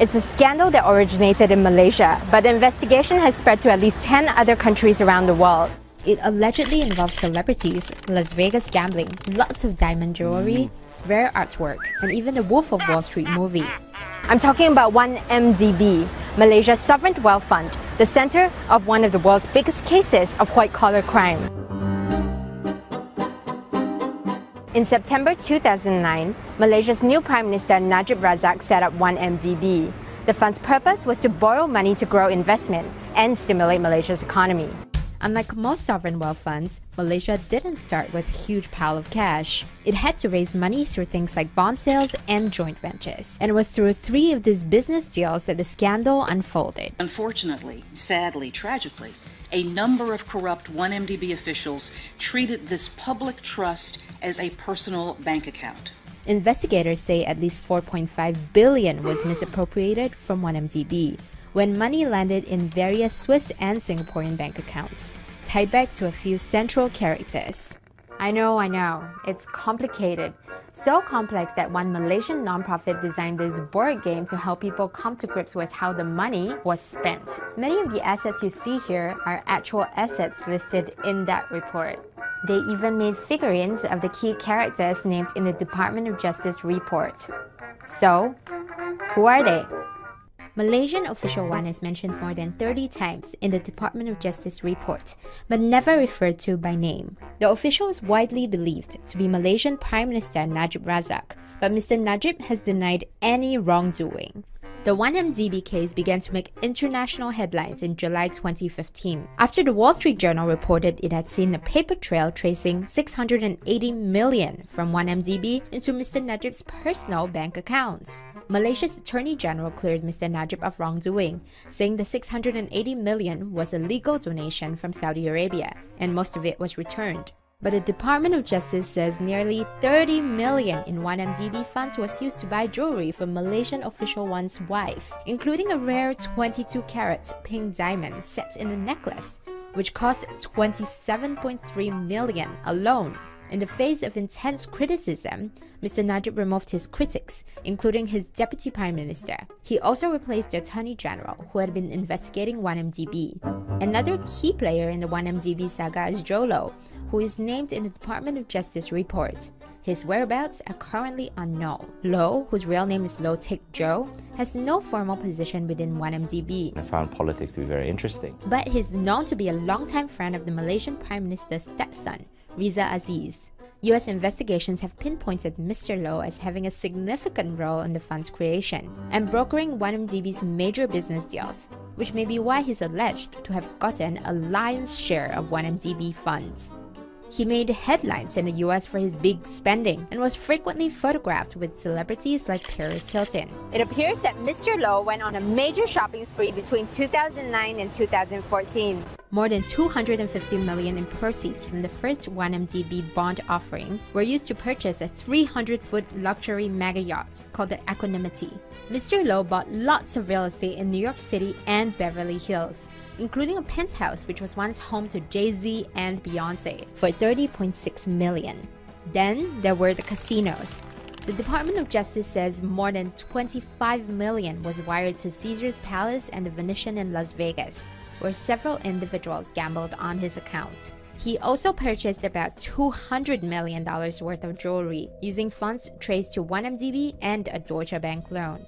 It's a scandal that originated in Malaysia, but the investigation has spread to at least 10 other countries around the world. It allegedly involves celebrities, Las Vegas gambling, lots of diamond jewelry, rare artwork, and even the Wolf of Wall Street movie. I'm talking about 1MDB, Malaysia's sovereign wealth fund, the center of one of the world's biggest cases of white-collar crime. In September 2009, Malaysia's new Prime Minister Najib Razak set up 1MDB. The fund's purpose was to borrow money to grow investment and stimulate Malaysia's economy. Unlike most sovereign wealth funds, Malaysia didn't start with a huge pile of cash. It had to raise money through things like bond sales and joint ventures. And it was through 3 of these business deals that the scandal unfolded. Unfortunately, sadly, tragically, a number of corrupt 1MDB officials treated this public trust as a personal bank account. Investigators say at least 4.5 billion was misappropriated from 1MDB, when money landed in various Swiss and Singaporean bank accounts, tied back to a few central characters. I know, it's complicated. So complex that one Malaysian nonprofit designed this board game to help people come to grips with how the money was spent. Many of the assets you see here are actual assets listed in that report. They even made figurines of the key characters named in the Department of Justice report. So, who are they? Malaysian Official 1 is mentioned more than 30 times in the Department of Justice report, but never referred to by name. The official is widely believed to be Malaysian Prime Minister Najib Razak, but Mr. Najib has denied any wrongdoing. The 1MDB case began to make international headlines in July 2015, after the Wall Street Journal reported it had seen a paper trail tracing 680 million from 1MDB into Mr. Najib's personal bank accounts. Malaysia's Attorney General cleared Mr. Najib of wrongdoing, saying the 680 million was a legal donation from Saudi Arabia, and most of it was returned. But the Department of Justice says nearly 30 million in 1MDB funds was used to buy jewelry for Malaysian Official 1's wife, including a rare 22-carat pink diamond set in a necklace, which cost 27.3 million alone. In the face of intense criticism, Mr. Najib removed his critics, including his Deputy Prime Minister. He also replaced the Attorney General, who had been investigating 1MDB. Another key player in the 1MDB saga is Joe Low, who is named in the Department of Justice report. His whereabouts are currently unknown. Low, whose real name is Low Tik Joe, has no formal position within 1MDB. I found politics to be very interesting. But he's known to be a longtime friend of the Malaysian Prime Minister's stepson, Riza Aziz. US investigations have pinpointed Mr. Low as having a significant role in the fund's creation and brokering 1MDB's major business deals, which may be why he's alleged to have gotten a lion's share of 1MDB funds. He made headlines in the US for his big spending and was frequently photographed with celebrities like Paris Hilton. It appears that Mr. Low went on a major shopping spree between 2009 and 2014. More than 250 million in proceeds from the first 1MDB bond offering were used to purchase a 300-foot luxury mega yacht called the Equanimity. Mr. Low bought lots of real estate in New York City and Beverly Hills, including a penthouse which was once home to Jay-Z and Beyonce, for 30.6 million. Then there were the casinos. The Department of Justice says more than 25 million was wired to Caesar's Palace and the Venetian in Las Vegas, where several individuals gambled on his account. He also purchased about $200 million worth of jewelry, using funds traced to 1MDB and a Deutsche Bank loan.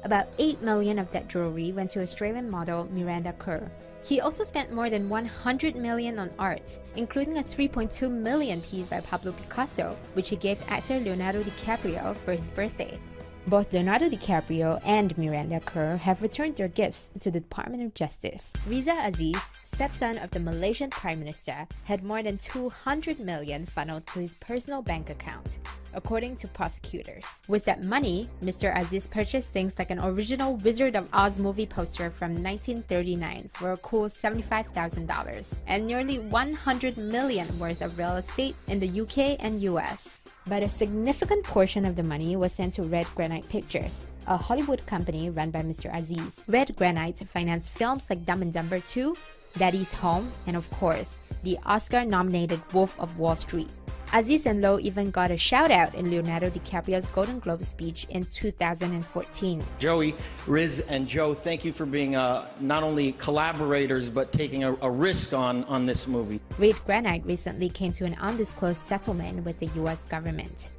About 8 million of that jewelry went to Australian model Miranda Kerr. He also spent more than 100 million on art, including a 3.2 million piece by Pablo Picasso, which he gave actor Leonardo DiCaprio for his birthday. Both Leonardo DiCaprio and Miranda Kerr have returned their gifts to the Department of Justice. Riza Aziz, stepson of the Malaysian Prime Minister, had more than 200 million funneled to his personal bank account, according to prosecutors. With that money, Mr. Aziz purchased things like an original Wizard of Oz movie poster from 1939 for a cool $75,000, and nearly 100 million worth of real estate in the UK and US. But a significant portion of the money was sent to Red Granite Pictures, a Hollywood company run by Mr. Aziz. Red Granite financed films like Dumb and Dumber 2, Daddy's Home, and of course, the Oscar-nominated Wolf of Wall Street. Aziz and Low even got a shout-out in Leonardo DiCaprio's Golden Globe speech in 2014. Joey, Riz, and Joe, thank you for being not only collaborators, but taking a risk on this movie. Reed Granite recently came to an undisclosed settlement with the US government.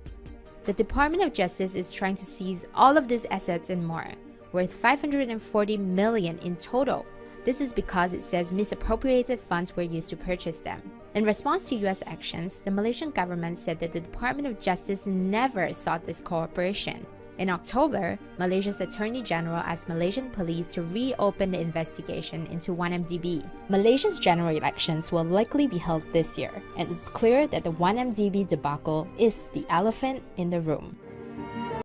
The Department of Justice is trying to seize all of these assets and more, worth $540 million in total. This is because it says misappropriated funds were used to purchase them. In response to US actions, the Malaysian government said that the Department of Justice never sought this cooperation. In October, Malaysia's Attorney General asked Malaysian police to reopen the investigation into 1MDB. Malaysia's general elections will likely be held this year, and it's clear that the 1MDB debacle is the elephant in the room.